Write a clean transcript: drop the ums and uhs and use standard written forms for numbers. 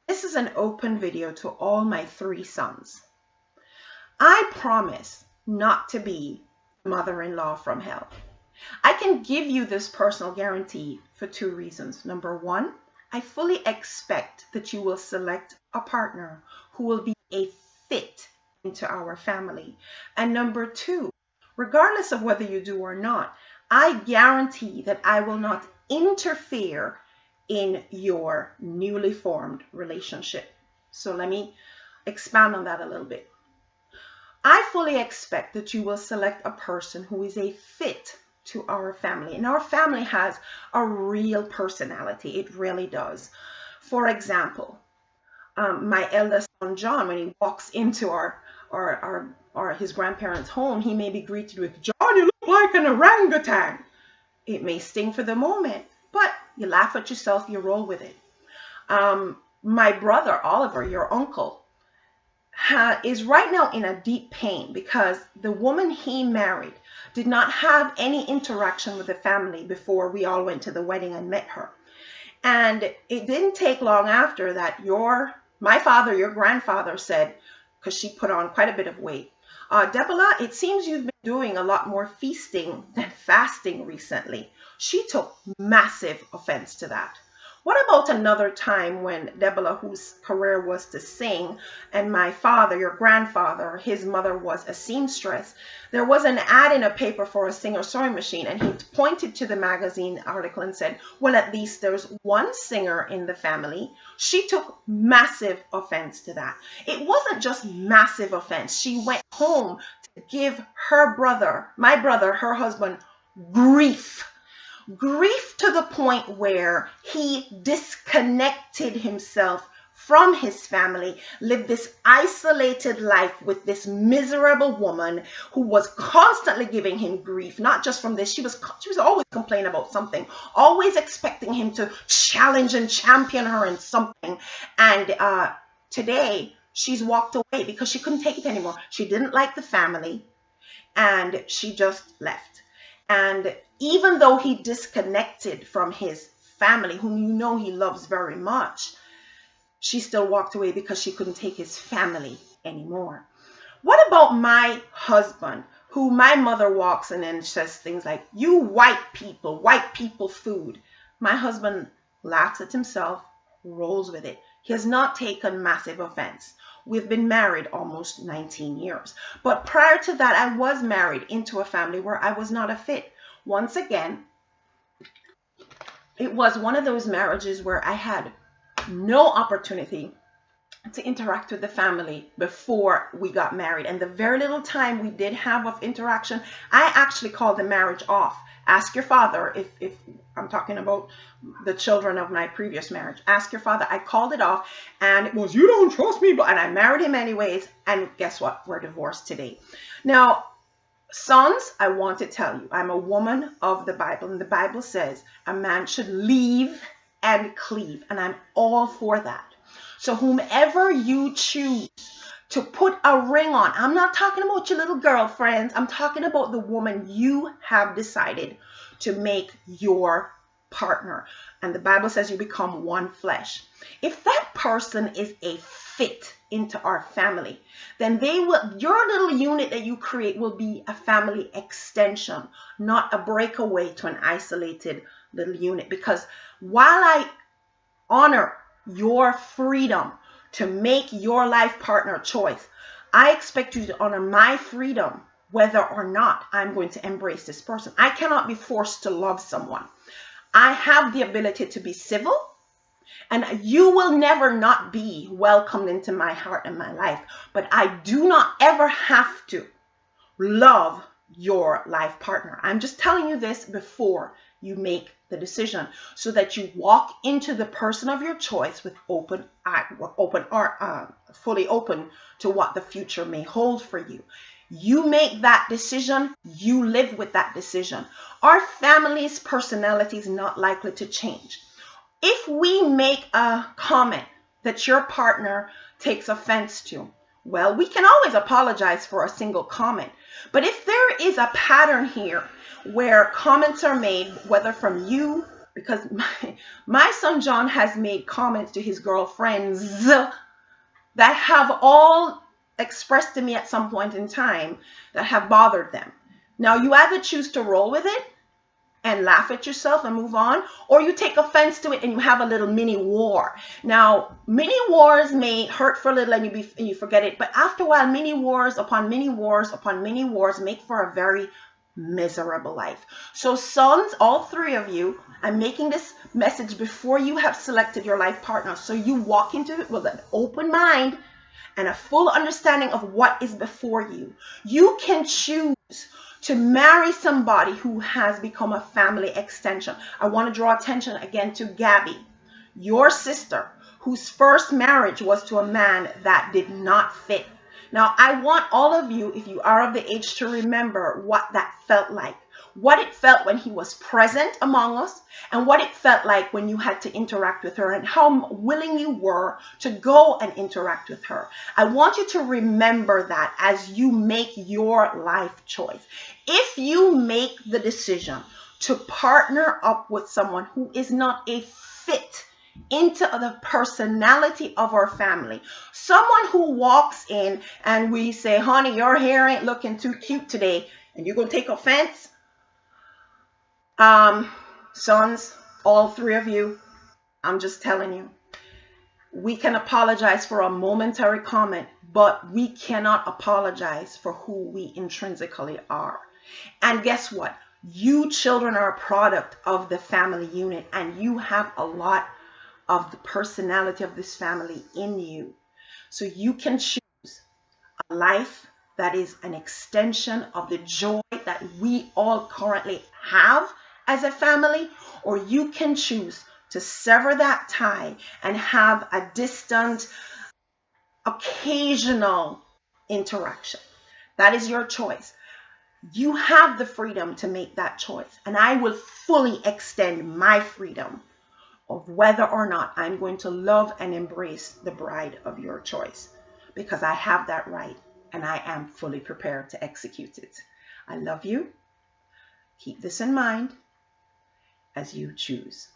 This is an open video to all my 3 sons. I promise not to be mother-in-law from hell. I can give you this personal guarantee for 2 reasons. Number 1, I fully expect that you will select a partner who will be a fit into our family. And number 2, regardless of whether you do or not, I guarantee that I will not interfere in your newly formed relationship. So let me expand on that a little bit. I fully expect that you will select a person who is a fit to our family. And our family has a real personality. It really does. For example, my eldest son, John, when he walks into his grandparents' home, he may be greeted with, "John, you look like an orangutan." It may sting for the moment, but you laugh at yourself, you roll with it. My brother, Oliver, your uncle, is right now in a deep pain because the woman he married did not have any interaction with the family before we all went to the wedding and met her. And it didn't take long after that my father, your grandfather, said, because she put on quite a bit of weight, "Deborah, it seems you've been doing a lot more feasting than fasting recently." She took massive offense to that. What about another time when Deborah, whose career was to sing, and my father, your grandfather, his mother was a seamstress, there was an ad in a paper for a singer sewing machine, and he pointed to the magazine article and said, "Well, at least there's one singer in the family." She took massive offense to that. It wasn't just massive offense. She went home to give her brother, my brother, her husband, grief. Grief to the point where he disconnected himself from his family, lived this isolated life with this miserable woman who was constantly giving him grief, not just from this. She was always complaining about something, always expecting him to challenge and champion her in something. And today she's walked away because she couldn't take it anymore. She didn't like the family and she just left. And even though he disconnected from his family, whom you know he loves very much, she still walked away because she couldn't take his family anymore. What about my husband, who my mother walks in and says things like, "You white people food"? My husband laughs at himself, rolls with it. He has not taken massive offense. We've been married almost 19 years. But prior to that, I was married into a family where I was not a fit. Once again, it was one of those marriages where I had no opportunity to interact with the family before we got married. And the very little time we did have of interaction, I actually called the marriage off. Ask your father, if I'm talking about the children of my previous marriage. Ask your father. I called it off, and it was, "You don't trust me," and I married him anyways. And guess what? We're divorced today. Now, sons, I want to tell you, I'm a woman of the Bible, and the Bible says a man should leave and cleave, and I'm all for that. So whomever you choose to put a ring on, I'm not talking about your little girlfriends. I'm talking about the woman you have decided to make your partner. And the Bible says you become one flesh. If that person is a fit into our family, then your little unit that you create will be a family extension, not a breakaway to an isolated little unit. Because while I honor your freedom to make your life partner choice, I expect you to honor my freedom whether or not I'm going to embrace this person. I cannot be forced to love someone. I have the ability to be civil, and you will never not be welcomed into my heart and my life. But I do not ever have to love your life partner. I'm just telling you this before you make the decision, so that you walk into the person of your choice with fully open to what the future may hold for you. You make that decision, you live with that decision. Our family's personality is not likely to change. If we make a comment that your partner takes offense to, well, we can always apologize for a single comment. But if there is a pattern here where comments are made, whether from you because my son John has made comments to his girlfriends that have all expressed to me at some point in time that have bothered them. Now, you either choose to roll with it and laugh at yourself and move on, or you take offense to it and you have a little mini war. Now, mini wars may hurt for a little and you forget it, but after a while, mini wars upon mini wars upon mini wars make for a very miserable life. So sons, all three of you, I'm making this message before you have selected your life partner, so you walk into it with an open mind and a full understanding of what is before you. You can choose to marry somebody who has become a family extension. I want to draw attention again to Gabby, your sister, whose first marriage was to a man that did not fit. Now, I want all of you, if you are of the age, to remember what that felt like. What it felt when he was present among us, and what it felt like when you had to interact with her, and how willing you were to go and interact with her. I want you to remember that as you make your life choice. If you make the decision to partner up with someone who is not a fit into the personality of our family, someone who walks in and we say, honey, your hair ain't looking too cute today, and you're going to take offense. Sons, all three of you, I'm just telling you, we can apologize for a momentary comment, but we cannot apologize for who we intrinsically are. And guess what? You children are a product of the family unit, and you have a lot of the personality of this family in you. So you can choose a life that is an extension of the joy that we all currently have as a family, or you can choose to sever that tie and have a distant, occasional interaction. That is your choice. You have the freedom to make that choice, and I will fully extend my freedom of whether or not I'm going to love and embrace the bride of your choice, because I have that right and I am fully prepared to execute it. I love you. Keep this in mind as you choose.